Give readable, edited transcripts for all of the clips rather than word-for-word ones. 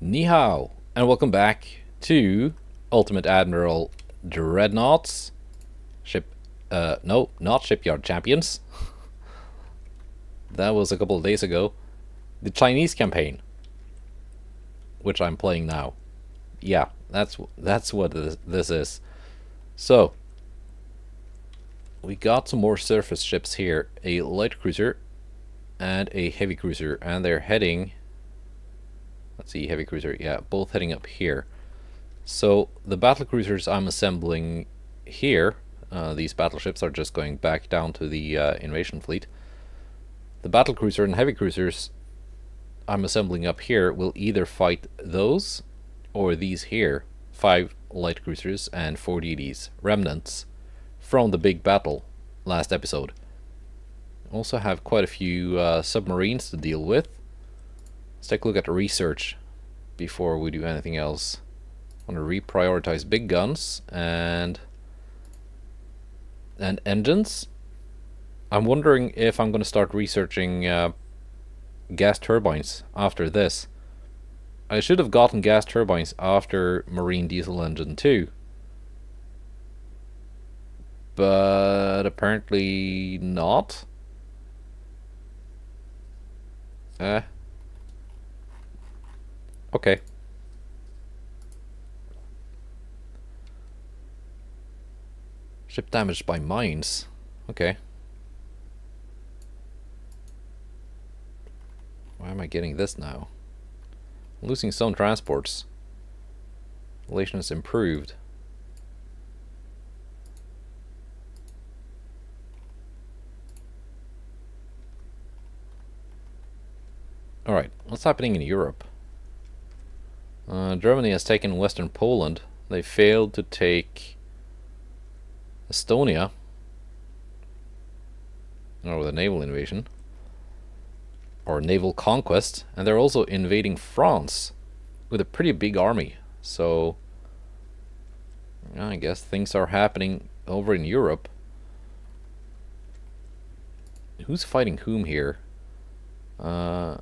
Ni hao, and welcome back to Ultimate Admiral Dreadnoughts. No, not Shipyard Champions. That was a couple of days ago. The Chinese campaign, which I'm playing now. Yeah, that's what this is. So, we got some more surface ships here. A light cruiser and a heavy cruiser, and they're heading... Let's see, heavy cruiser, yeah, both heading up here. So the battle cruisers I'm assembling here, these battleships are just going back down to the invasion fleet. The battle cruiser and heavy cruisers I'm assembling up here will either fight those or these here, 5 light cruisers and 4 DDs, remnants from the big battle last episode. Also have quite a few submarines to deal with. Let's take a look at the research before we do anything else. I want to reprioritize big guns and engines. I'm wondering if I'm going to start researching gas turbines after this. I should have gotten gas turbines after marine diesel engine too, but apparently not. Okay. Ship damaged by mines. Okay. Why am I getting this now? I'm losing some transports. Relations improved. Alright, what's happening in Europe? Germany has taken Western Poland. They failed to take Estonia. Or with a naval invasion. Or naval conquest. And they're also invading France with a pretty big army. So I guess things are happening over in Europe. Who's fighting whom here? I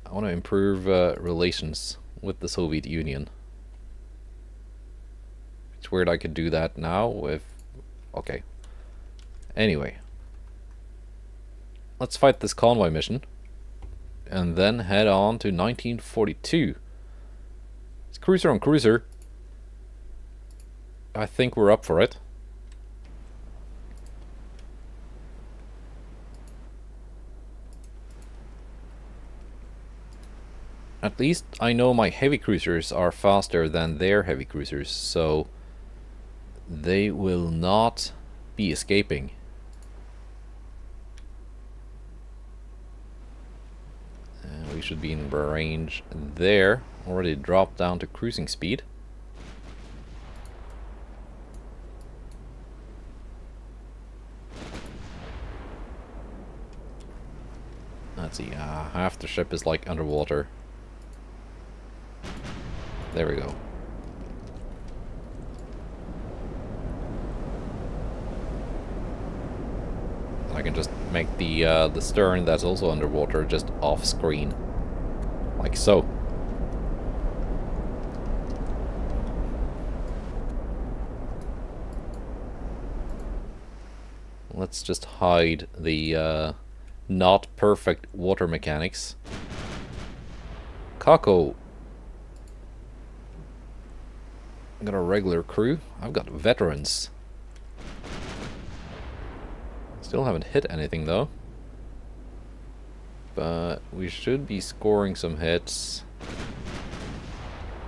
want to improve relations with the Soviet Union. It's weird I could do that now if... Okay. Anyway. Let's fight this convoy mission. And then head on to 1942. It's cruiser on cruiser. I think we're up for it. At least I know my heavy cruisers are faster than their heavy cruisers, so they will not be escaping. And we should be in range there. Already dropped down to cruising speed. Let's see, half the ship is like underwater. There we go. I can just make the stern that's also underwater just off screen, like so. Let's just hide the not perfect water mechanics. Kako. I've got a regular crew. I've got veterans. Still haven't hit anything though. But we should be scoring some hits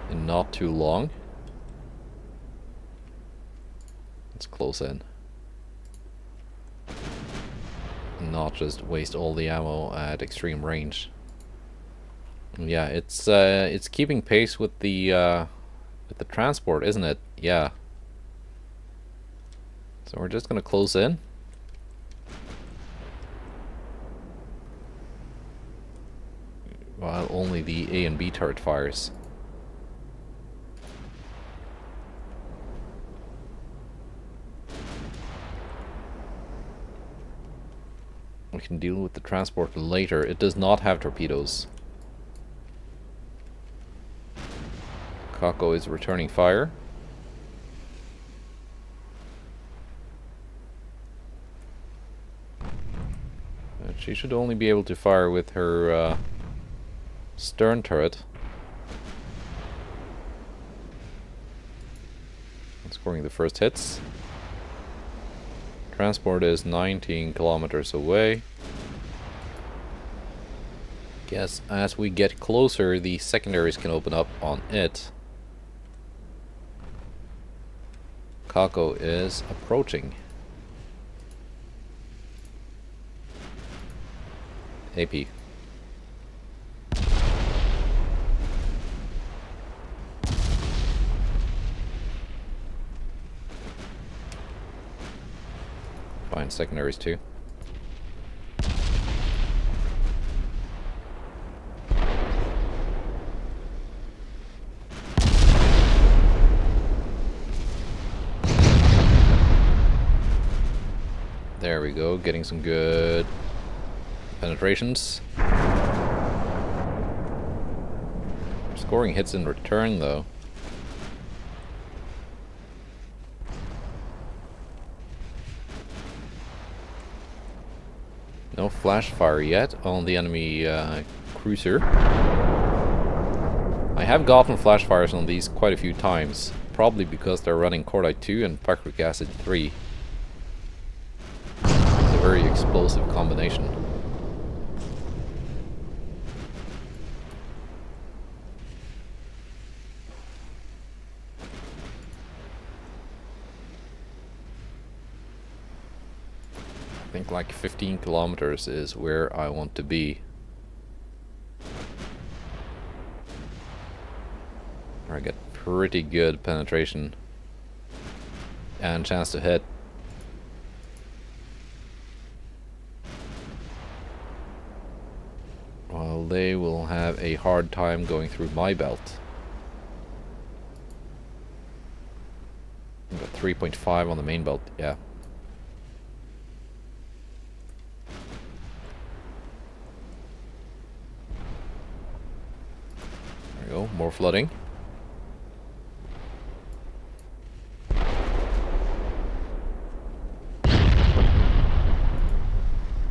in not too long. Let's close in. And not just waste all the ammo at extreme range. Yeah, it's keeping pace with the transport, isn't it? Yeah. So we're just gonna close in. While only the A and B turret fires. We can deal with the transport later. It does not have torpedoes. Kako is returning fire. But she should only be able to fire with her stern turret. Scoring the first hits. Transport is 19 kilometers away. Guess as we get closer, the secondaries can open up on it. Kako is approaching. AP. Fine, secondaries too. There we go, getting some good penetrations. Scoring hits in return though. No flash fire yet on the enemy cruiser. I have gotten flash fires on these quite a few times, probably because they're running cordite 2 and picric acid 3. It's a very explosive combination. I think like 15 kilometers is where I want to be. I get pretty good penetration and chance to hit. While they will have a hard time going through my belt. I've got 3.5 on the main belt, yeah. There we go, more flooding.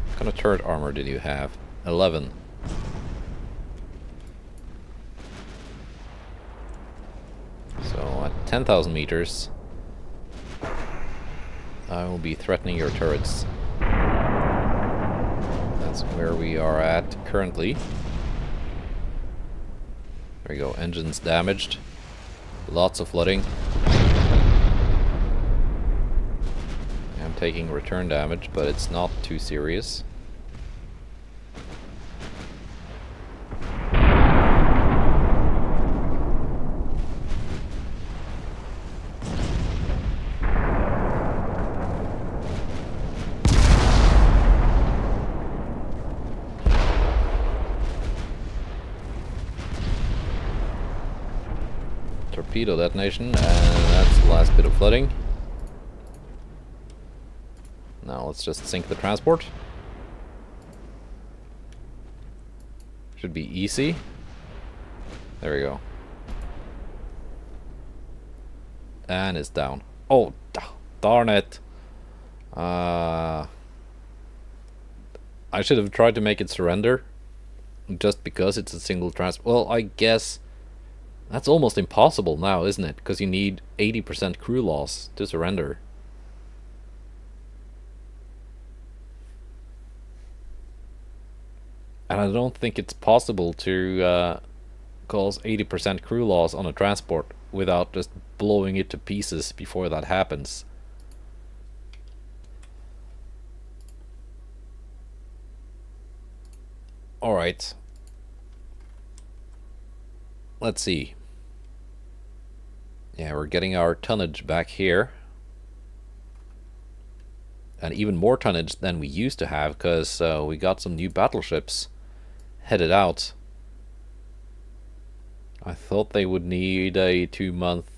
What kind of turret armor did you have? 11. So at 10,000 meters, I will be threatening your turrets. That's where we are at currently. There we go, engines damaged. Lots of flooding. I'm taking return damage, but it's not too serious. Torpedo detonation, and that's the last bit of flooding. Now let's just sink the transport. Should be easy. There we go. And it's down. Oh, darn it. I should have tried to make it surrender. Just because it's a single transport. Well, I guess that's almost impossible now, isn't it? Because you need 80% crew loss to surrender. And I don't think it's possible to cause 80% crew loss on a transport without just blowing it to pieces before that happens. Alright. Let's see. Yeah, we're getting our tonnage back here. And even more tonnage than we used to have, because we got some new battleships headed out. I thought they would need a 2-month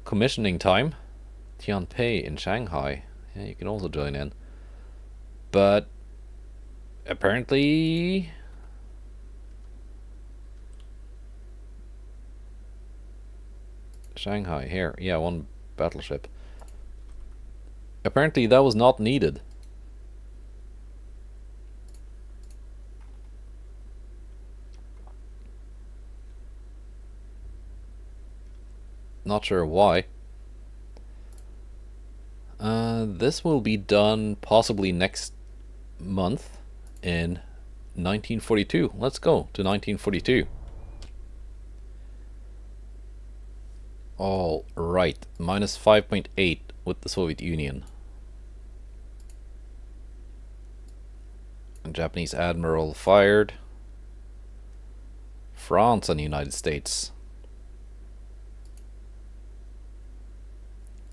commissioning time. Tianpei in Shanghai. Yeah, you can also join in. But apparently Shanghai here. Yeah, one battleship. Apparently that was not needed. Not sure why. This will be done possibly next month in 1942. Let's go to 1942. All right, minus 5.8 with the Soviet Union. A Japanese admiral fired. France and the United States.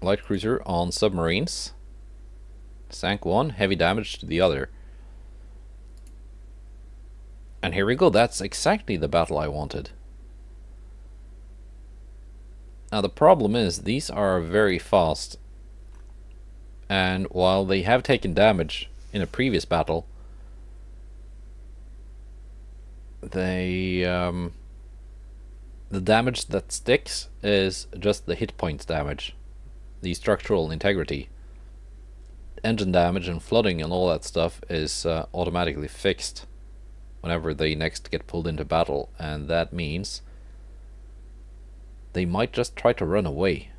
Light cruiser on submarines. Sank one, heavy damage to the other. And here we go, that's exactly the battle I wanted. Now the problem is, these are very fast. And while they have taken damage in a previous battle, the damage that sticks is just the hit points damage. The structural integrity. Engine damage and flooding and all that stuff is automatically fixed whenever they next get pulled into battle, and that means they might just try to run away.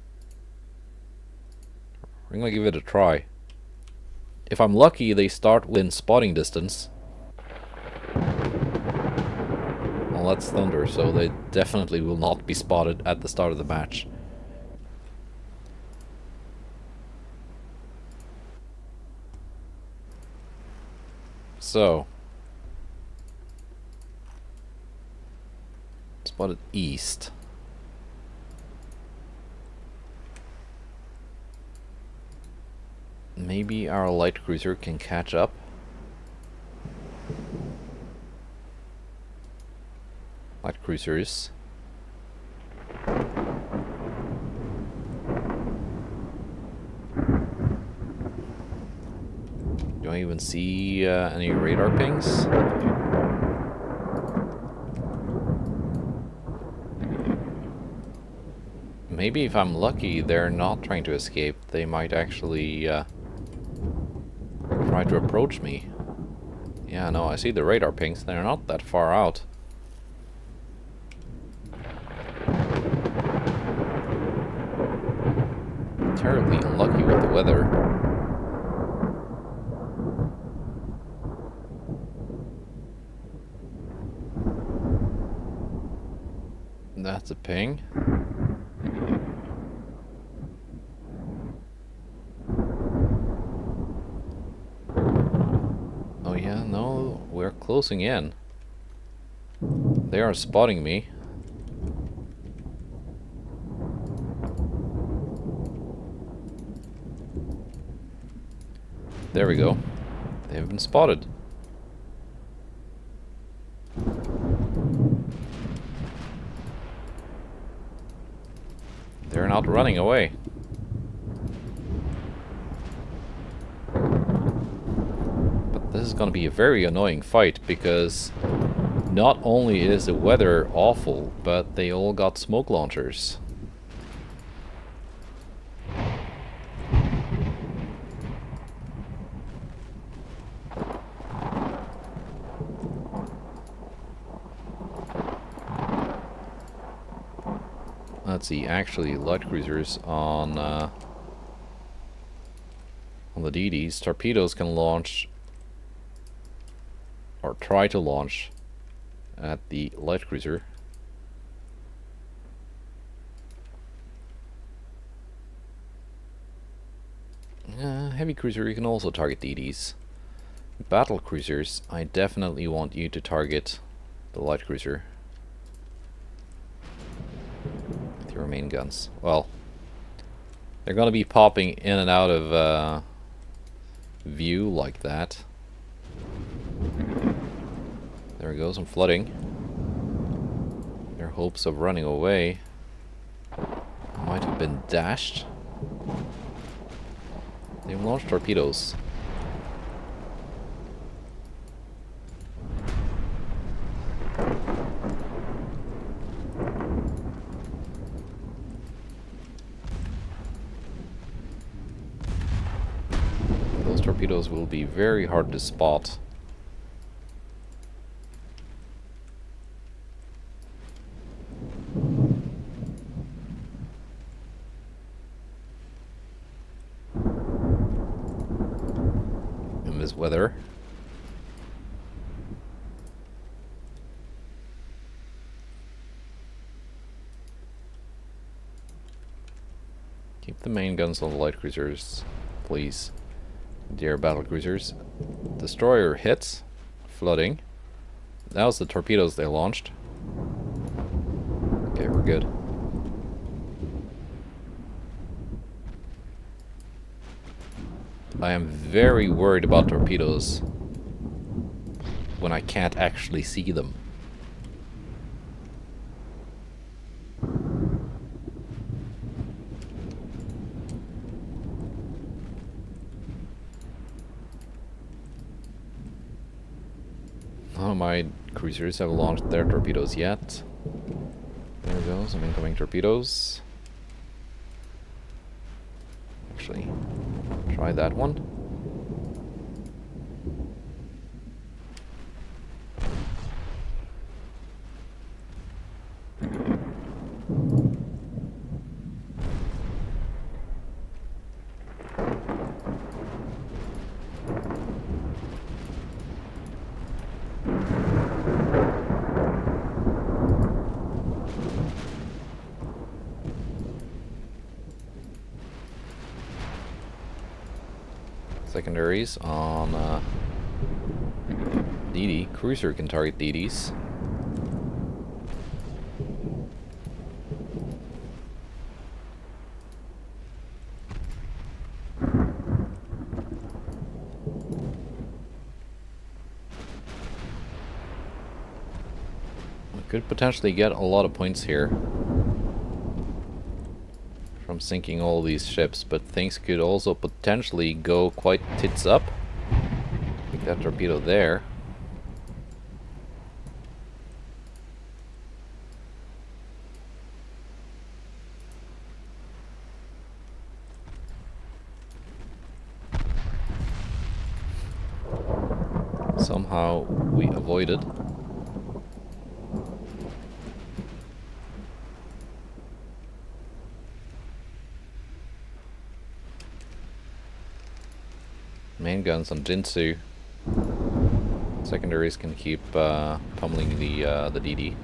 We're gonna give it a try. If I'm lucky, they start within spotting distance. Well, that's thunder, so they definitely will not be spotted at the start of the match. So, spotted east. Maybe our light cruiser can catch up. Light cruisers. Do I even see any radar pings? Maybe if I'm lucky, they're not trying to escape. They might actually try to approach me. Yeah, no, I see the radar pings. They're not that far out. Terribly unlucky with the weather. That's a ping. Oh yeah, no, we're closing in. They are spotting me. There we go. They have been spotted. They're not running away. But this is going to be a very annoying fight, because not only is the weather awful, but they all got smoke launchers. Let's see, actually light cruisers on the DDs, torpedoes can launch or try to launch at the light cruiser. Heavy cruiser, you can also target DDs. Battle cruisers, I definitely want you to target the light cruiser. Your main guns. Well, they're gonna be popping in and out of view like that. There we go, some flooding. Their hopes of running away might have been dashed. They've launched torpedoes. torpedoes will be very hard to spot. In this weather. Keep the main guns on the light cruisers, please. Dear battle cruisers. Destroyer hits. Flooding. That was the torpedoes they launched. Okay, we're good. I am very worried about torpedoes when I can't actually see them. None of my cruisers have launched their torpedoes yet. There goes some incoming torpedoes. Actually, try that one. Secondaries on DD. Cruiser can target DDs. We could potentially get a lot of points here from sinking all these ships, but things could also potentially go quite tits up. Take that torpedo there. Somehow we avoided. Main guns on Jinsu. Secondaries can keep pummeling the DD.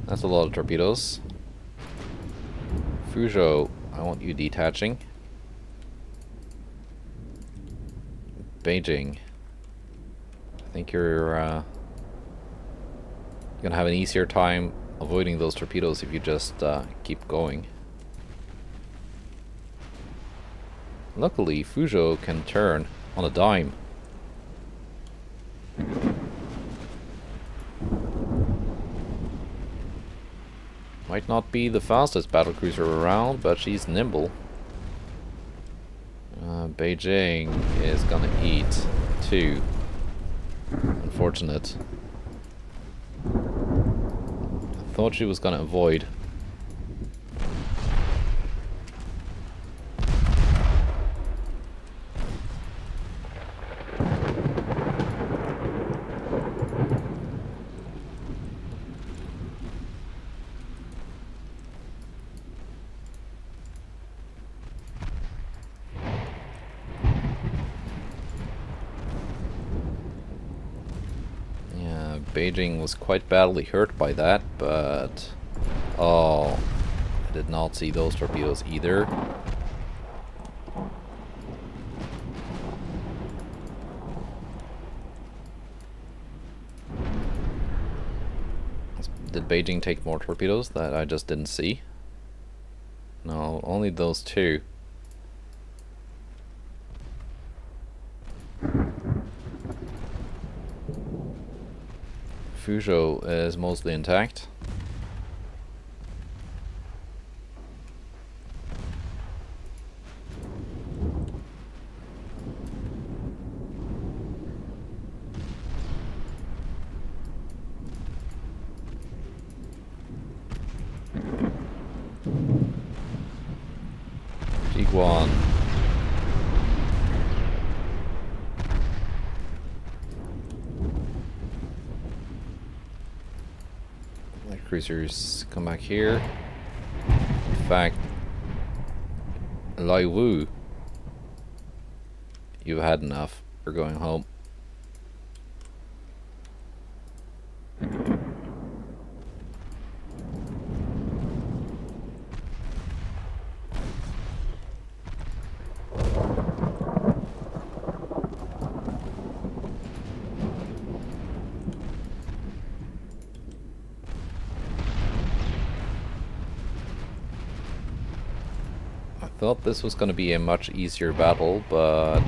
That's a lot of torpedoes. Fuzhou, I want you detaching. Beijing, I think you're gonna have an easier time avoiding those torpedoes if you just keep going. Luckily, Fuzhou can turn on a dime. Might not be the fastest battlecruiser around, but she's nimble. Beijing is gonna eat too. Unfortunate. Thought she was gonna avoid. Beijing was quite badly hurt by that, but oh, I did not see those torpedoes either. Did Beijing take more torpedoes that I just didn't see? No, only those two. Fuzhou is mostly intact. G1. Light cruisers, come back here. In fact, Lai Wu, you've had enough. We're going home. Thought this was going to be a much easier battle, but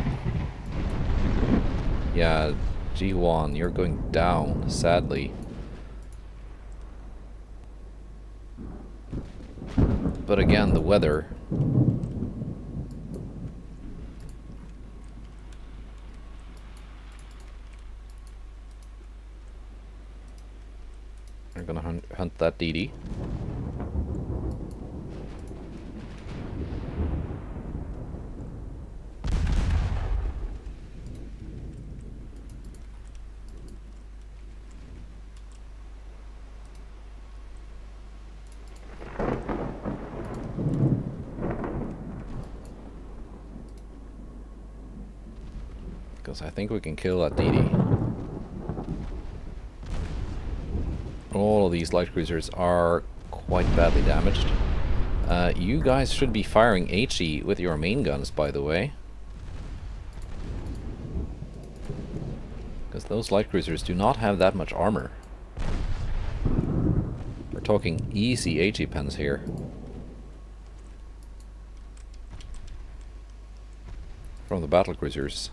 yeah, G1, you're going down, sadly. But again, the weather. We're gonna hunt that DD. Because I think we can kill that DD. All of these light cruisers are quite badly damaged. You guys should be firing HE with your main guns, by the way. Because those light cruisers do not have that much armor. We're talking easy HE pens here. From the battle cruisers.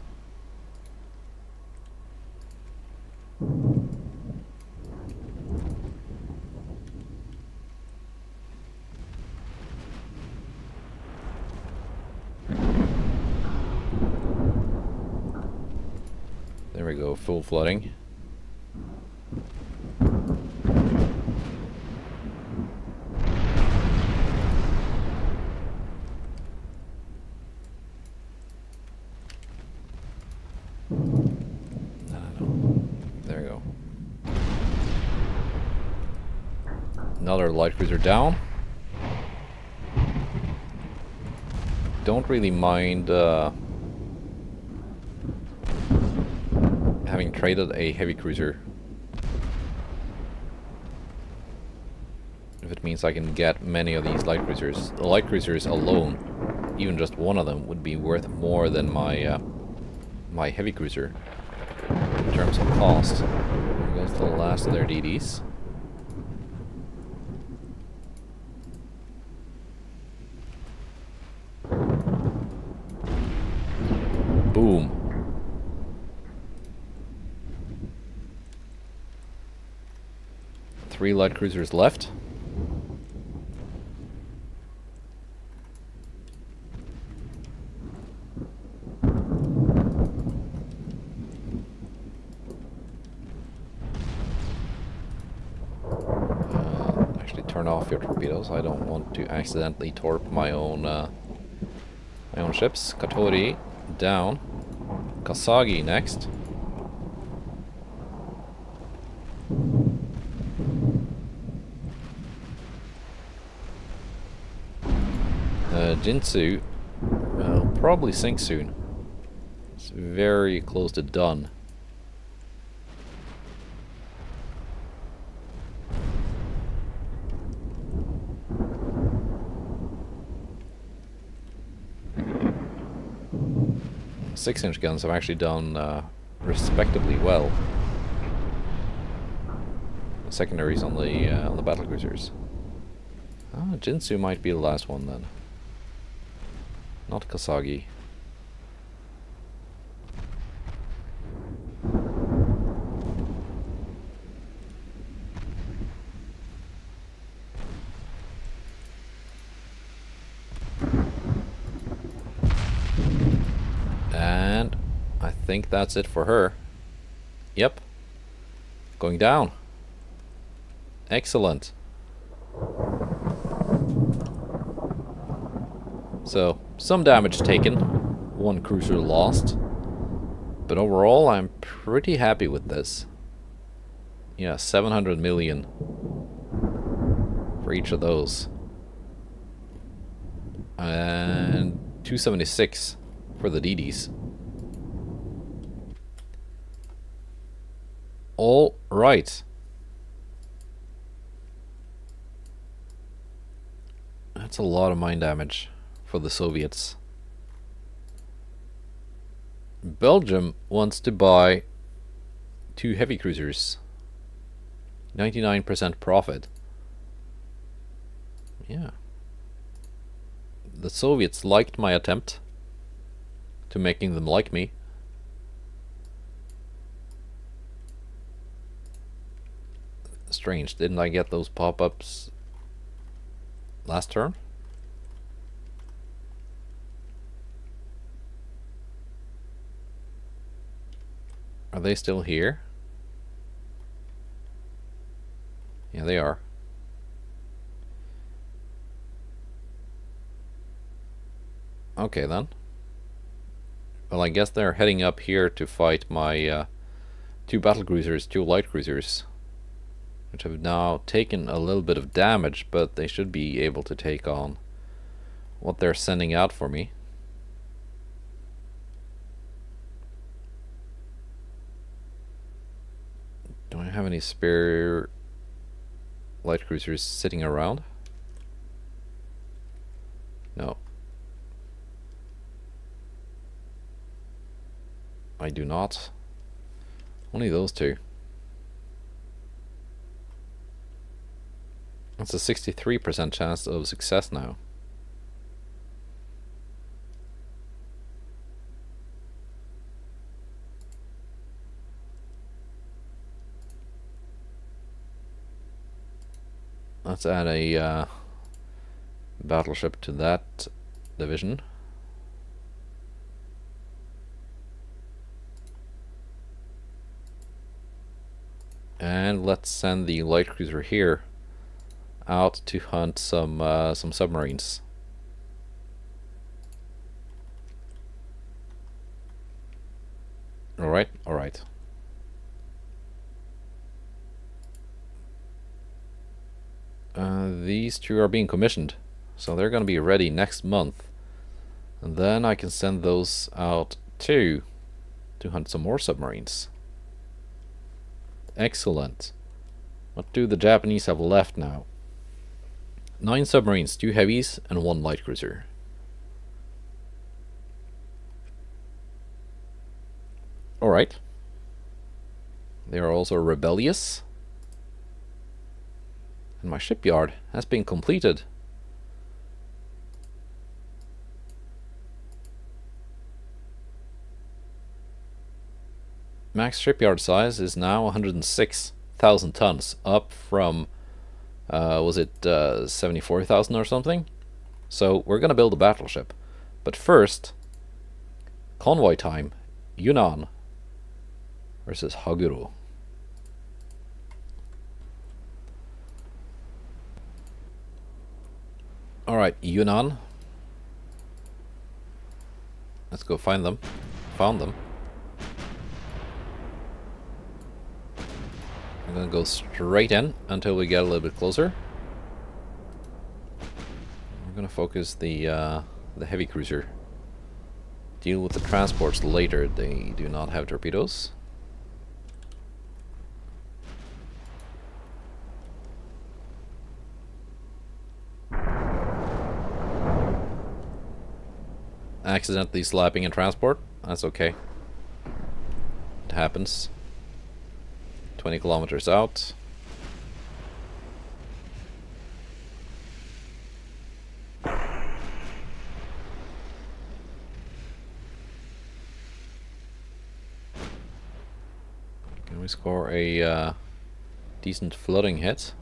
There we go, full flooding. There we go. Another light cruiser down. Don't really mind having traded a heavy cruiser. If it means I can get many of these light cruisers. The light cruisers alone, even just one of them, would be worth more than my my heavy cruiser in terms of cost. There goes the last of their DDs. Boom. Three light cruisers left. Actually turn off your torpedoes. I don't want to accidentally torp my own ships. Katori down. Kasagi next. Jinsu will probably sink soon. It's very close to done. Six-inch guns have actually done respectably well. The secondaries on the battle cruisers. Ah, Jinsu might be the last one then. Not Kasagi. And I think that's it for her. Yep. Going down. Excellent. So, Some damage taken, one cruiser lost, but overall I'm pretty happy with this. Yeah, 700 million for each of those. And 276 for the DDs. All right. That's a lot of mine damage for the Soviets. Belgium wants to buy 2 heavy cruisers. 99% profit. Yeah. The Soviets liked my attempt to making them like me. Strange, didn't I get those pop-ups last turn? Are they still here? Yeah, they are. Okay then. Well, I guess they're heading up here to fight my 2 battle cruisers, 2 light cruisers, which have now taken a little bit of damage, but they should be able to take on what they're sending out for me. Do I have any spare light cruisers sitting around? No. I do not. Only those 2. That's a 63% chance of success now. Let's add a battleship to that division. And let's send the light cruiser here out to hunt some submarines. All right. These 2 are being commissioned, so they're going to be ready next month, and then I can send those out too to hunt some more submarines. Excellent. What do the Japanese have left now? 9 submarines, 2 heavies, and 1 light cruiser. Alright. They are also rebellious. And my shipyard has been completed. Max shipyard size is now 106,000 tons, up from was it 74,000 or something? So we're gonna build a battleship, but first, convoy time. Yunnan versus Haguro. Alright, Yunnan. Let's go find them. Found them. I'm gonna go straight in until we get a little bit closer. We're gonna focus the heavy cruiser. Deal with the transports later. They do not have torpedoes. Accidentally slapping a transport. That's okay. It happens. 20 kilometers out. Can we score a decent flooding hit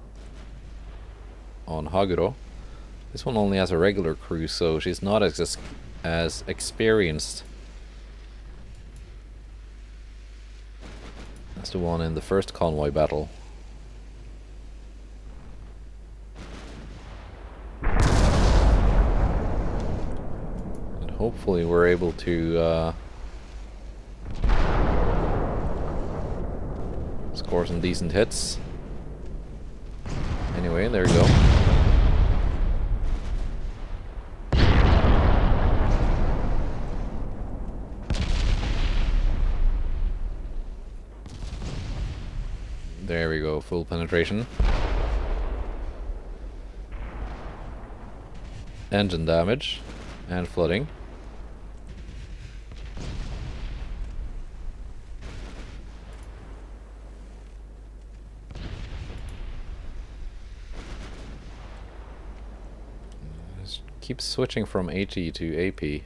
on Haguro? This one only has a regular crew, so she's not as experienced as the one in the first convoy battle. hopefully we're able to score some decent hits. Anyway, there we go. There we go, full penetration. Engine damage and flooding. Just keep switching from HE to AP.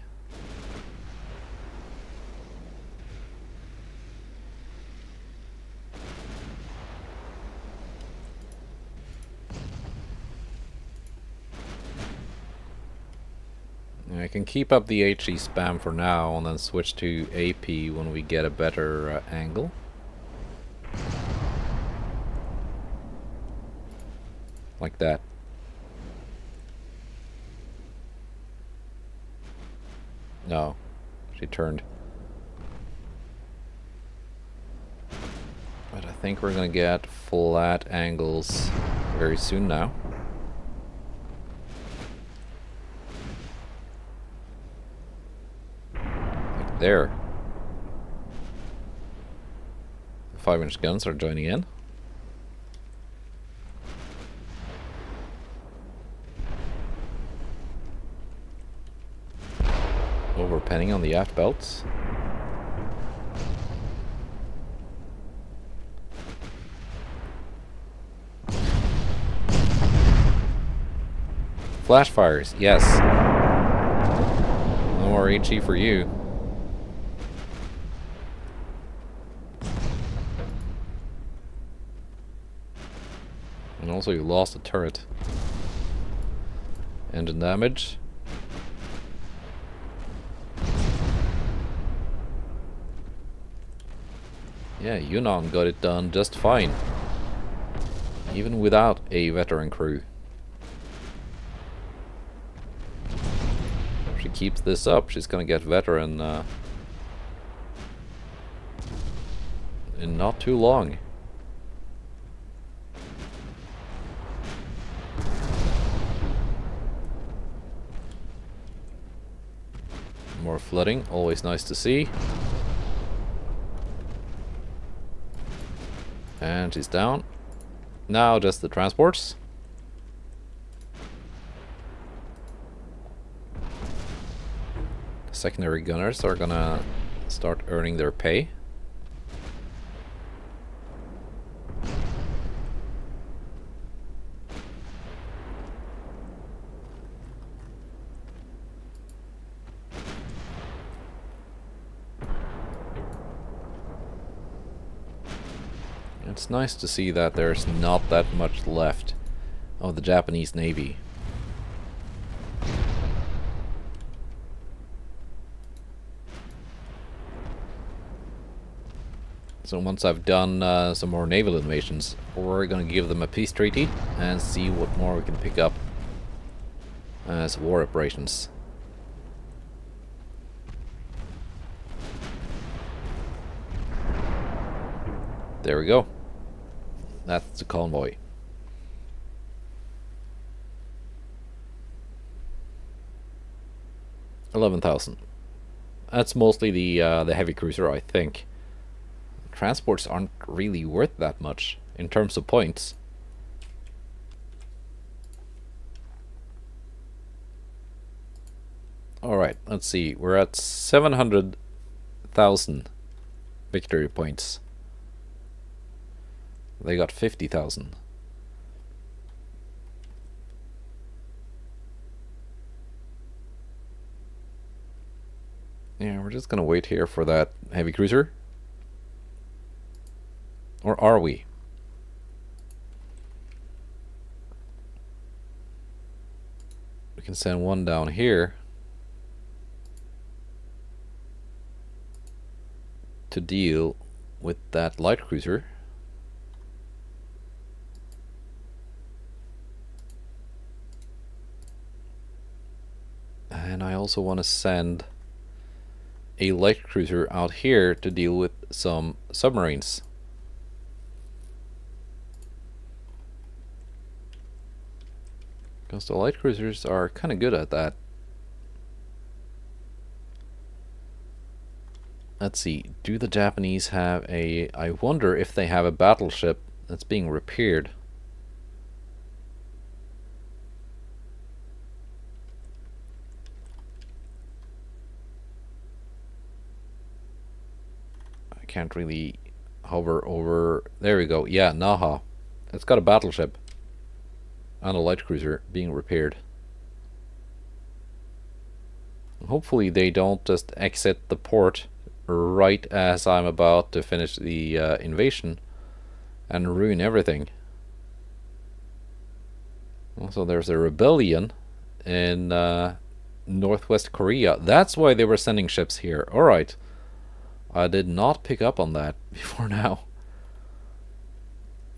I can keep up the HE spam for now and then switch to AP when we get a better angle. Like that. No, she turned. But I think we're gonna get flat angles very soon now. There. The 5-inch guns are joining in. Overpenning on the aft belts. Flash fires, yes. No more HE for you. And also you lost a turret. Engine damage. Yeah, Yunnan got it done just fine. Even without a veteran crew. If she keeps this up, she's gonna get veteran in not too long. More flooding, always nice to see. And she's down. Now just the transports. Secondary gunners are gonna start earning their pay. It's nice to see that there's not that much left of the Japanese Navy. So once I've done some more naval invasions, we're gonna give them a peace treaty and see what more we can pick up as war operations. There we go. That's the convoy. 11,000. That's mostly the heavy cruiser, I think. Transports aren't really worth that much in terms of points. Alright, let's see. We're at 700,000 victory points. They got 50,000. Yeah, we're just gonna wait here for that heavy cruiser. Or are we? We can send one down here to deal with that light cruiser. And I also want to send a light cruiser out here to deal with some submarines. Because the light cruisers are kind of good at that. Let's see, do the Japanese have a... I wonder if they have a battleship that's being repaired. I can't really hover over... There we go, yeah, Naha. It's got a battleship and a light cruiser being repaired. Hopefully they don't just exit the port right as I'm about to finish the invasion and ruin everything. Also, there's a rebellion in Northwest Korea. That's why they were sending ships here. Alright. I did not pick up on that before now.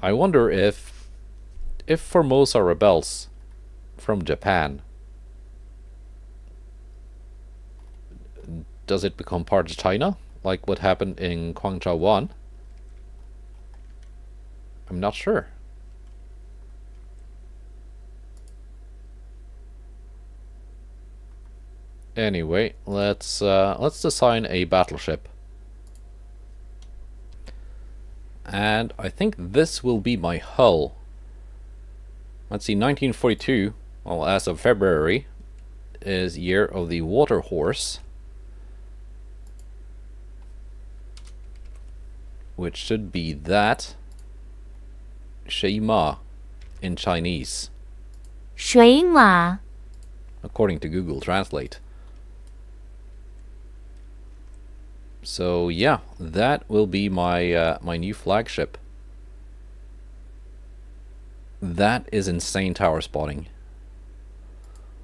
I wonder if Formosa rebels from Japan, does it become part of China, like what happened in Guangzhou 1? I'm not sure. Anyway, let's design a battleship. And I think this will be my hull. Let's see, 1942, well, as of February, is year of the water horse, which should be that. Shuǐ Mǎ in Chinese, 水马 according to Google Translate. So yeah, that will be my my new flagship. That is insane tower spotting.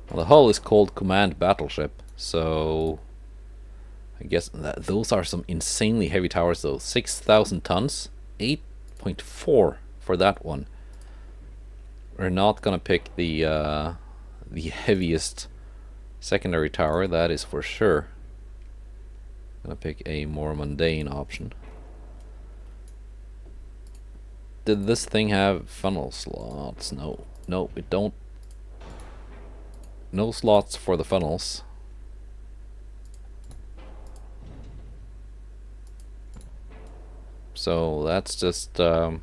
Well, the hull is called Command Battleship, so I guess that those are some insanely heavy towers though. 6,000 tons, 8.4 for that one. We're not gonna pick the heaviest secondary tower, that is for sure. Gonna pick a more mundane option. Did this thing have funnel slots? No, no, it don't. No slots for the funnels. So that's just gonna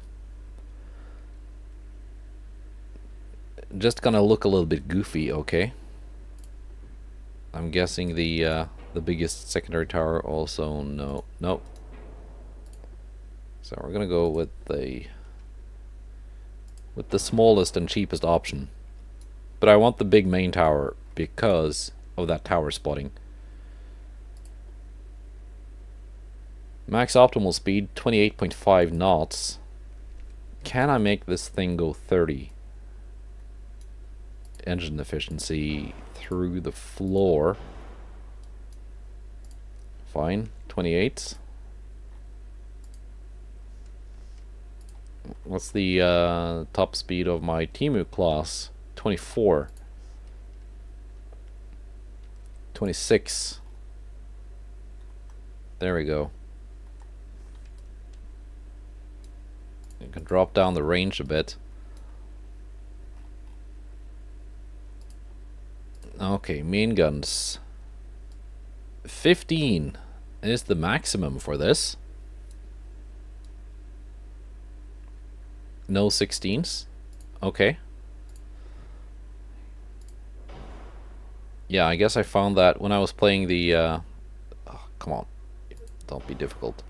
look a little bit goofy, okay? I'm guessing the biggest secondary tower also no. So we're gonna go with the smallest and cheapest option. But I want the big main tower because of that tower spotting. Max optimal speed 28.5 knots. Can I make this thing go 30? Engine efficiency through the floor. Fine, 28. What's the top speed of my Timu class? 24. 26. There we go. You can drop down the range a bit. Okay, main guns. 15 is the maximum for this. No 16s. Okay. Yeah, I guess I found that when I was playing the oh, come on, don't be difficult.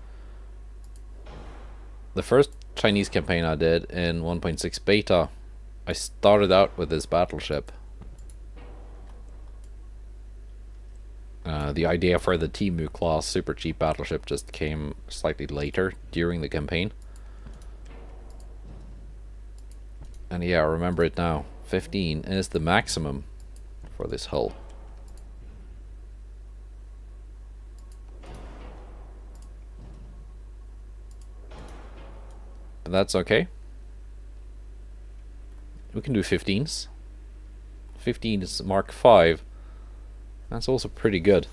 The first Chinese campaign I did in 1.6 beta, I started out with this battleship. The idea for the Timu class super cheap battleship just came slightly later during the campaign. And yeah, remember it now. 15 is the maximum for this hull. But that's okay. We can do 15s. 15 is Mark 5. That's also pretty good.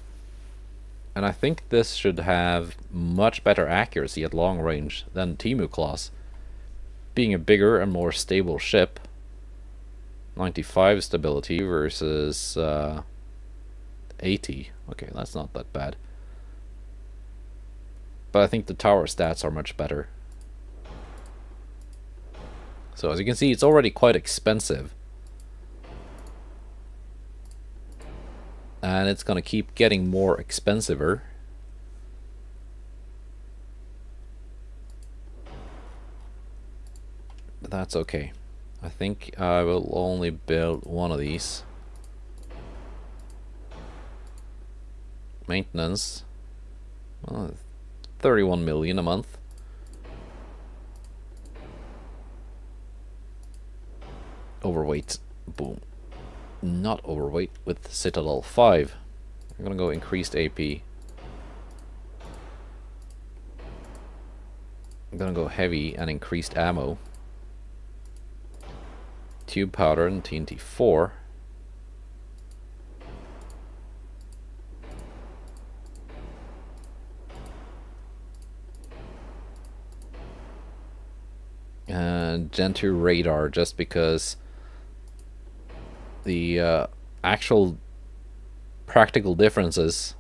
And I think this should have much better accuracy at long range than Timu class. Being a bigger and more stable ship. 95 stability versus 80. Okay, that's not that bad. But I think the tower stats are much better. So as you can see, it's already quite expensive. And it's gonna keep getting more expensiver. But that's okay. I think I will only build one of these. Maintenance. Well, 31 million a month. Overweight. Boom. Not overweight with Citadel 5. I'm gonna go increased AP. I'm gonna go heavy and increased ammo. Tube powder and TNT 4. And Gen 2 radar, just because the actual practical differences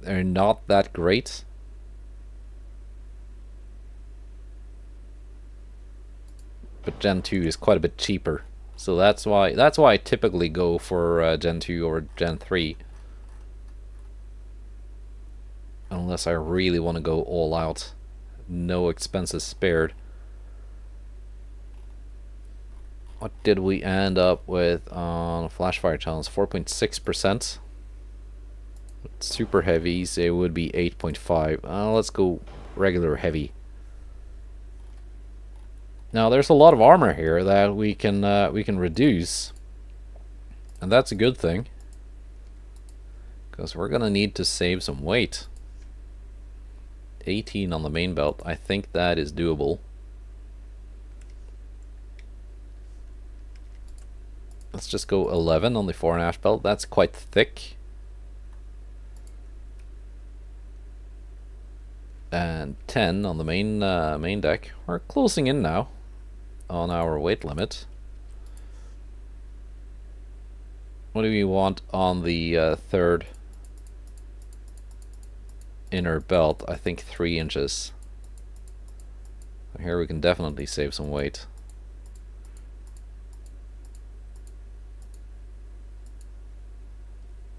are not that great. But Gen 2 is quite a bit cheaper. So that's why I typically go for Gen 2 or Gen 3. Unless I really want to go all out. No expenses spared. What did we end up with on flash fire challenge? 4.6%. Super heavies, it would be 8.5. Let's go regular heavy. Now there's a lot of armor here that we can reduce, and that's a good thing, because we're gonna need to save some weight. 18 on the main belt, I think that is doable. Let's just go 11 on the fore and aft belt. That's quite thick. And 10 on the main deck. We're closing in now on our weight limit. What do we want on the third inner belt? I think 3 inches. Here we can definitely save some weight.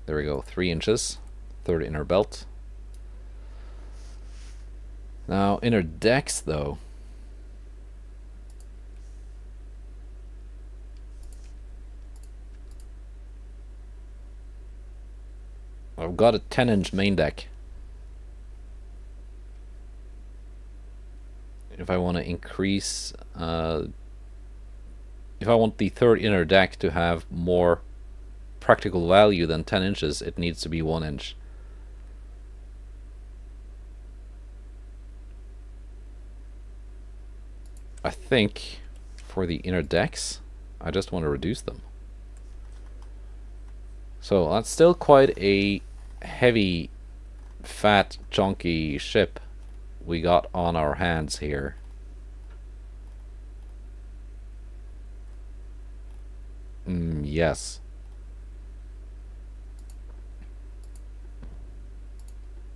There we go, 3 inches. Third inner belt. Now, inner decks, though. I've got a 10-inch main deck. If I want to increase... if I want the third inner deck to have more practical value than 10 inches, it needs to be 1 inch. I think for the inner decks, I just want to reduce them. So that's still quite a heavy, fat, chunky ship we got on our hands here. Yes.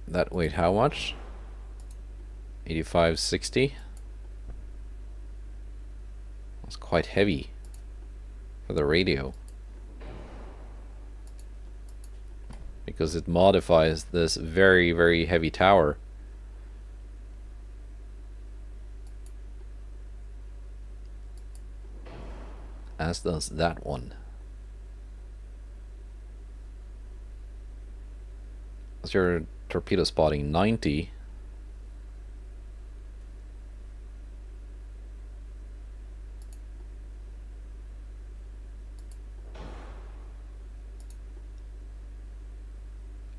That weighed how much? 8560. That's quite heavy for the radio, because it modifies this very, very heavy tower. As does that one. What's your torpedo spotting? 90.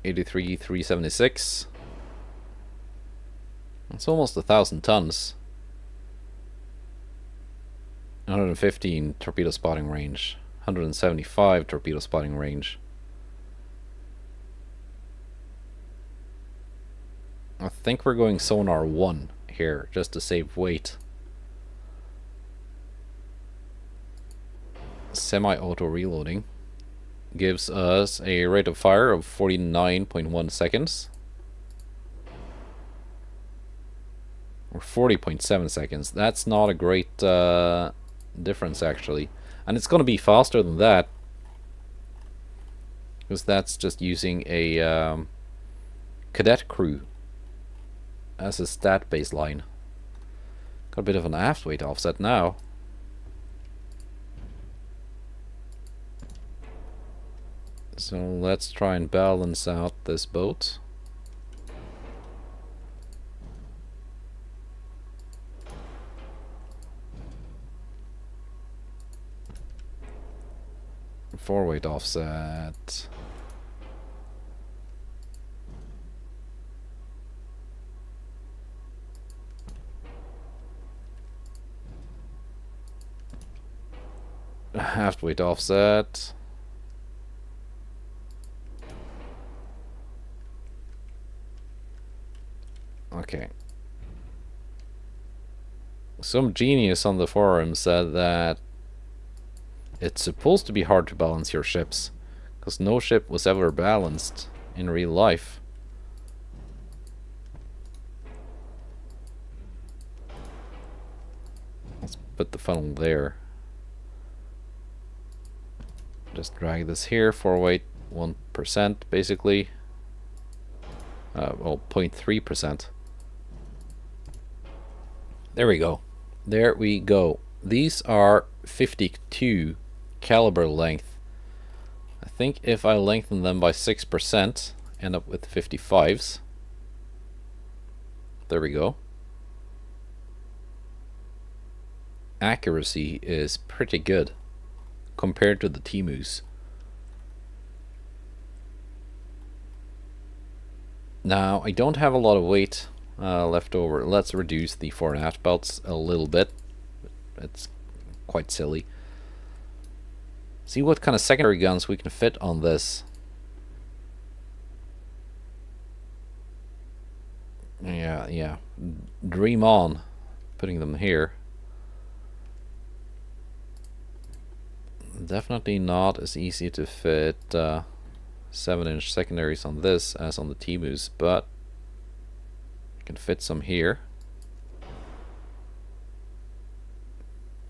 $83,376. It's almost 1,000 tons. 115 torpedo spotting range. 175 torpedo spotting range. I think we're going sonar 1 here, just to save weight. Semi-auto reloading gives us a rate of fire of 49.1 seconds. Or 40.7 seconds. That's not a great difference, actually. And it's going to be faster than that, because that's just using a cadet crew as a stat baseline. Got a bit of an aft weight offset now. So let's try and balance out this boat. Forward offset. Aft weight offset. Okay. Some genius on the forum said that it's supposed to be hard to balance your ships, because no ship was ever balanced in real life. Let's put the funnel there. Just drag this here, for weight 1% basically. Well, 0.3%. There we go. There we go. These are 52 caliber length. I think if I lengthen them by 6%, end up with 55s. There we go. Accuracy is pretty good compared to the Timus. Now, I don't have a lot of weight left over. Let's reduce the fore and aft belts a little bit. It's quite silly. See what kind of secondary guns we can fit on this. Yeah. Dream on putting them here. Definitely not as easy to fit 7-inch secondaries on this as on the Timus, but I can fit some here.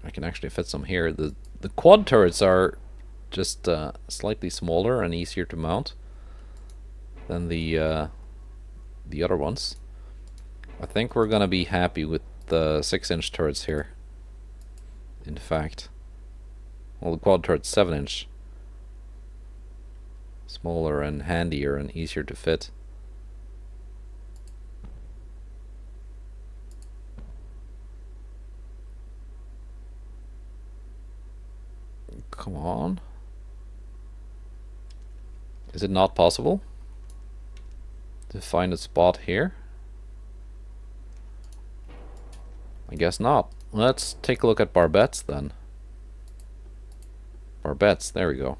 I can actually fit some here. The quad turrets are just slightly smaller and easier to mount than the other ones. I think we're gonna be happy with the 6-inch turrets here. In fact, well, the quad turret's 7-inch, smaller and handier and easier to fit. Come on. Is it not possible to find a spot here? I guess not. Let's take a look at barbettes then. Barbettes, there we go.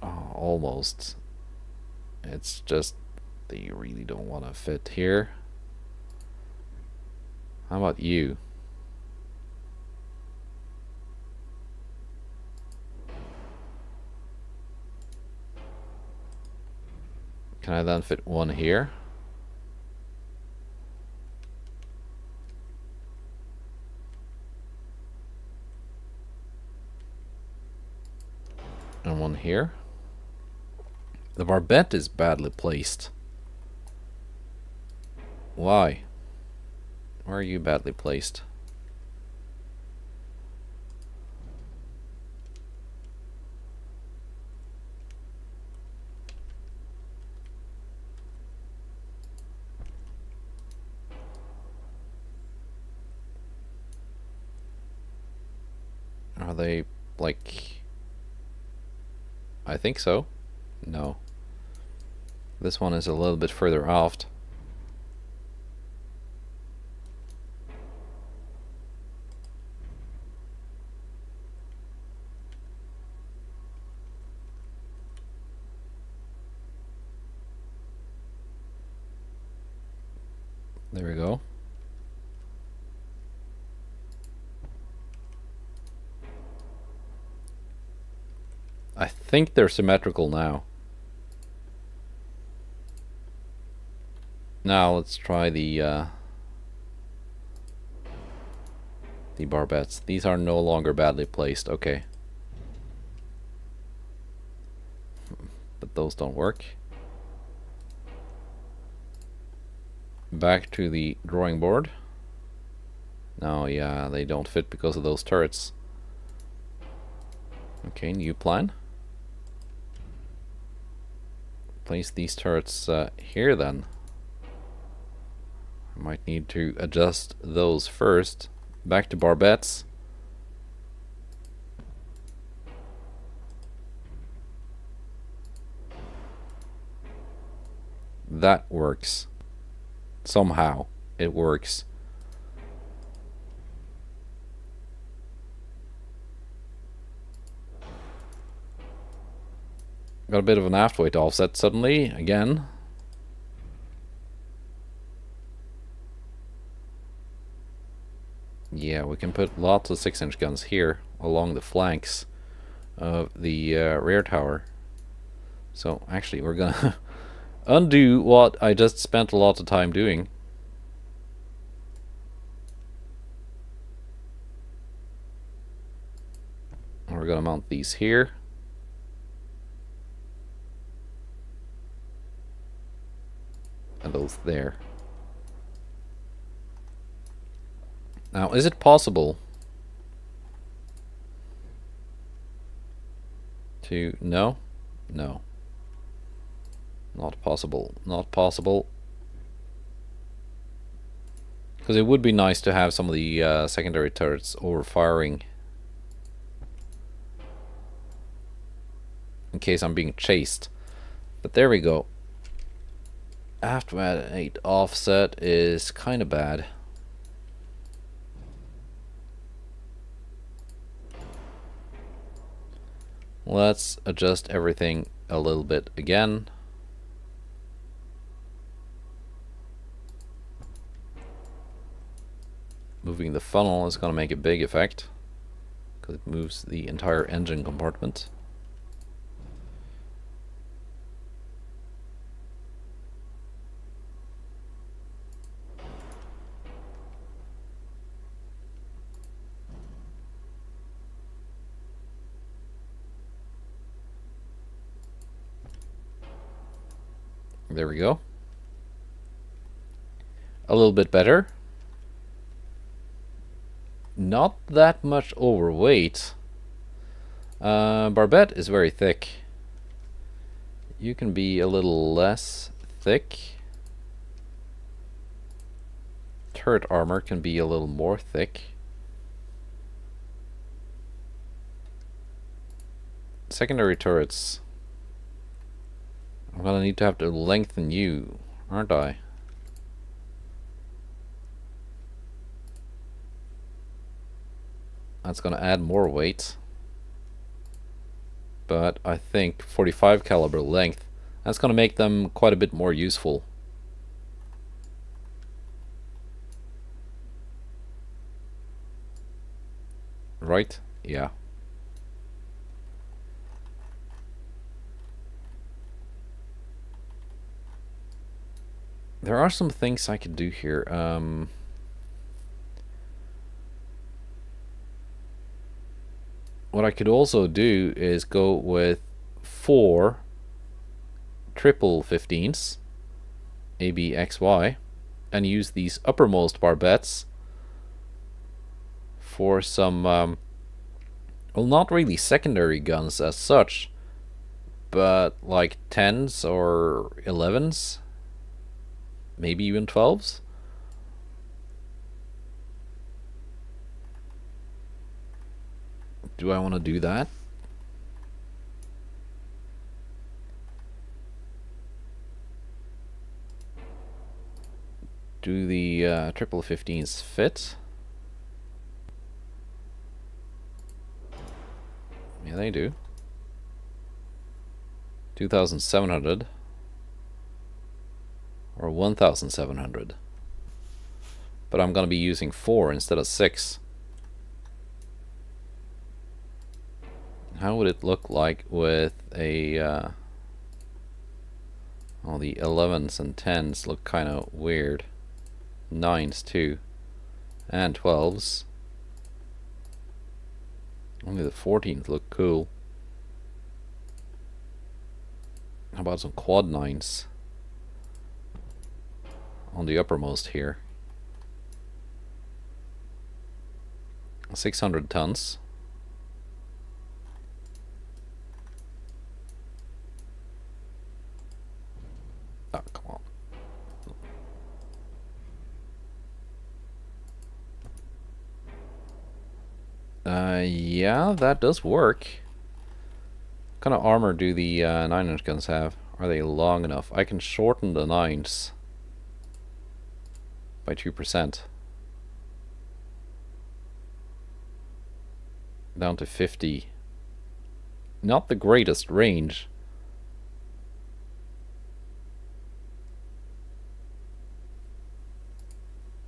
Oh, almost. It's just that you really don't want to fit here. How about you? Can I then fit one here? And one here. The barbette is badly placed. Why? Where are you badly placed? Are they like... I think so. No. This one is a little bit further aft. There we go. I think they're symmetrical now. Now let's try the barbettes. These are no longer badly placed. Okay. But those don't work. Back to the drawing board. No, yeah, they don't fit because of those turrets. Okay, new plan. Place these turrets here then. I might need to adjust those first. Back to barbettes. That works. Somehow it works. Got a bit of an aft weight offset suddenly, again. Yeah, we can put lots of 6-inch guns here along the flanks of the rear tower. So actually we're gonna undo what I just spent a lot of time doing. We're gonna mount these here. And those there. Now, is it possible to... No? No. Not possible. Not possible. Because it would be nice to have some of the secondary turrets overfiring. In case I'm being chased. But there we go. Aft weight offset is kind of bad. Let's adjust everything a little bit again. Moving the funnel is going to make a big effect because it moves the entire engine compartment. There we go. A little bit better. Not that much overweight. Barbette is very thick. You can be a little less thick. Turret armor can be a little more thick. Secondary turrets. I'm gonna need to have to lengthen you, aren't I? That's gonna add more weight. But I think 45 caliber length, that's gonna make them quite a bit more useful. Right? Yeah. There are some things I could do here. What I could also do is go with 4 triple 15s, ABXY, and use these uppermost barbettes for some, well, not really secondary guns as such, but like 10s or 11s. Maybe even 12s. Do I want to do that? Do the triple 15s fit? Yeah, they do. 2,700. Or 1,700. but I'm gonna be using 4 instead of 6. How would it look like with a well, the 11s and 10s look kind of weird. 9s too, and 12s. Only the 14s look cool. How about some quad 9s on the uppermost here? 600 tons. Oh, come on. Yeah, that does work. What kind of armor do the 9-inch guns have? Are they long enough? I can shorten the 9s by 2%. Down to 50. Not the greatest range.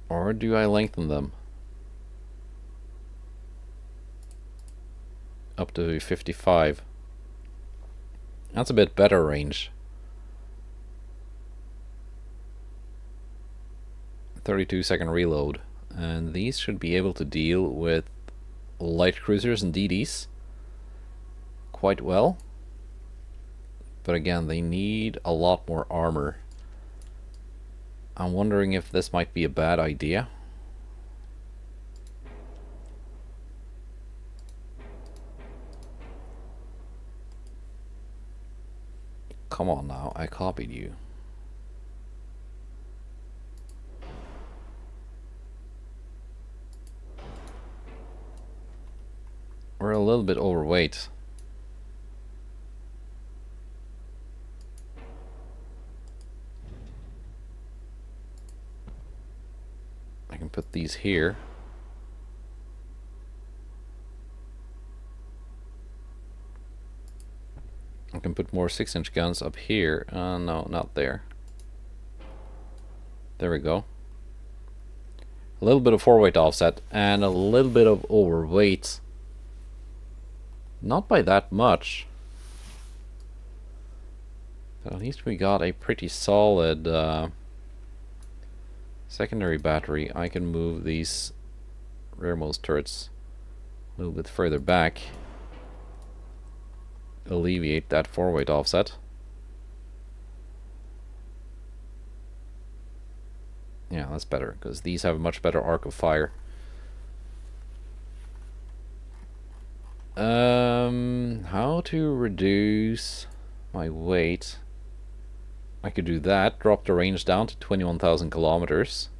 Or do I lengthen them? Up to 55. That's a bit better range. 32-second reload. And these should be able to deal with light cruisers and DDs quite well. But again, they need a lot more armor. I'm wondering if this might be a bad idea. Come on now, I copied you. We're a little bit overweight. I can put these here. I can put more 6-inch guns up here. No, not there. There we go. A little bit of forweight offset and a little bit of overweight. Not by that much. But at least we got a pretty solid secondary battery. I can move these rearmost turrets a little bit further back. Alleviate that forweight offset. Yeah, that's better, because these have a much better arc of fire. How to reduce my weight? I could do that, drop the range down to 21,000 kilometers.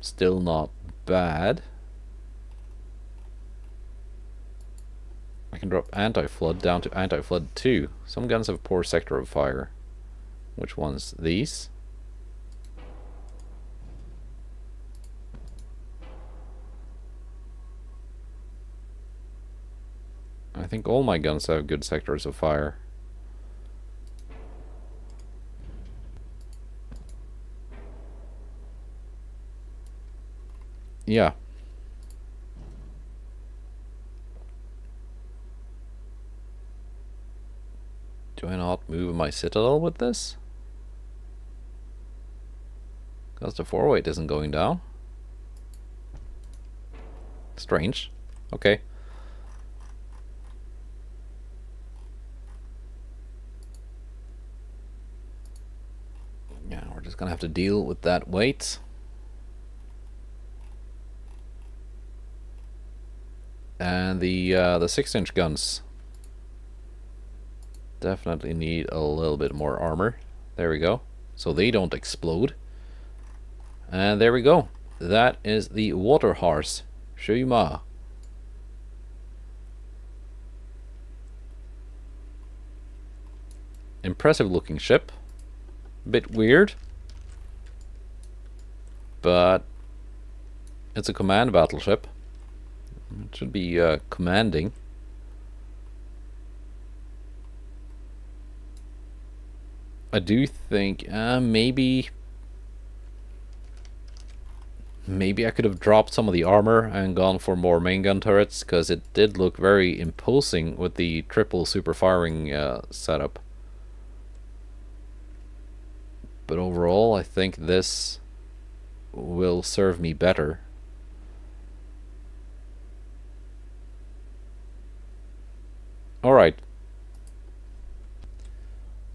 Still not bad. I can drop anti-flood down to anti-flood 2. Some guns have poor sector of fire. Which ones? These? I think all my guns have good sectors of fire. Yeah. Do I not move my citadel with this? Because the forweight isn't going down. Strange. Okay. Yeah, we're just gonna have to deal with that weight. And the 6-inch guns definitely need a little bit more armor. There we go. So they don't explode. And there we go. That is the water horse, Shuǐ Mǎ. Impressive looking ship. A bit weird, but it's a command battleship. It should be commanding. I do think maybe Maybe I could have dropped some of the armor and gone for more main gun turrets, because it did look very imposing with the triple super firing setup. But overall, I think this will serve me better. Alright.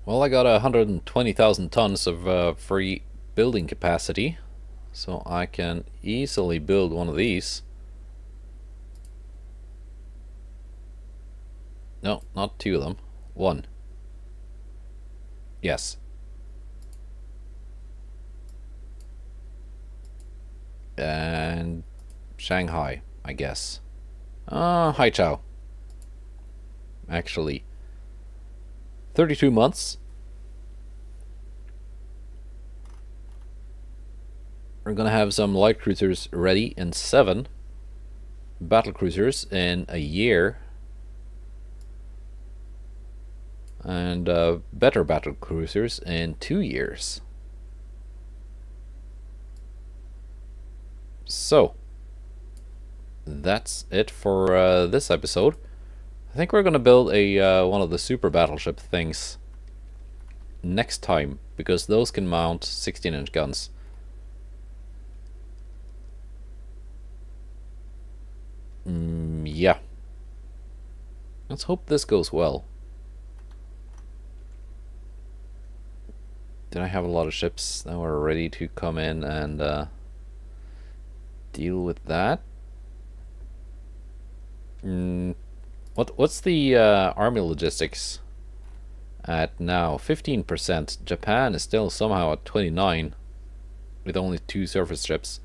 Well, I got 120,000 tons of free building capacity, so I can easily build one of these. No, not two of them. One. Yes. And Shanghai, I guess. Haichao. Actually, 32 months. We're gonna have some light cruisers ready in 7, battle cruisers in a year, and better battle cruisers in 2 years. So that's it for this episode. I think we're gonna build a one of the super battleship things next time, because those can mount 16-inch guns. Yeah. Let's hope this goes well. Did I have a lot of ships that were ready to come in and deal with that? What's the army logistics at now? 15%. Japan is still somehow at 29 with only 2 surface ships.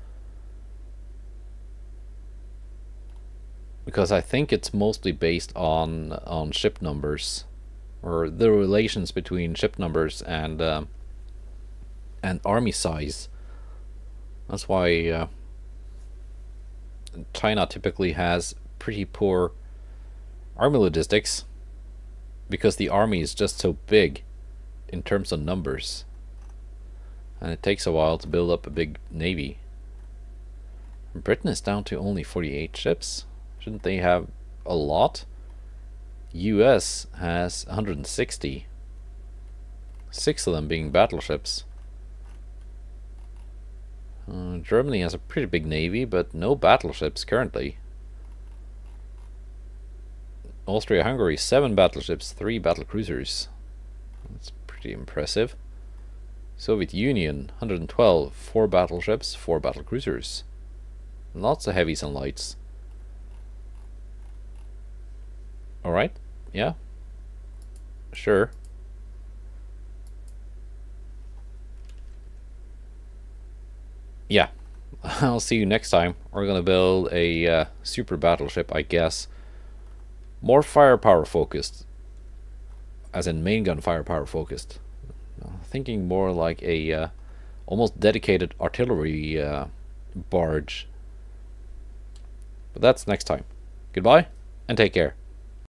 Because I think it's mostly based on ship numbers, or the relations between ship numbers and army size. That's why China typically has pretty poor army logistics, because the army is just so big in terms of numbers, and it takes a while to build up a big navy. Britain is down to only 48 ships. Shouldn't they have a lot? US has 160, 6 of them being battleships. Germany has a pretty big navy, but no battleships currently. Austria-Hungary, 7 battleships, 3 battlecruisers. That's pretty impressive. Soviet Union, 112, 4 battleships, 4 battlecruisers. Lots of heavies and lights. Alright, yeah. Sure. Yeah. I'll see you next time. We're gonna build a super battleship, I guess. More firepower focused. As in main gun firepower focused. Thinking more like a almost dedicated artillery barge. But that's next time. Goodbye, and take care.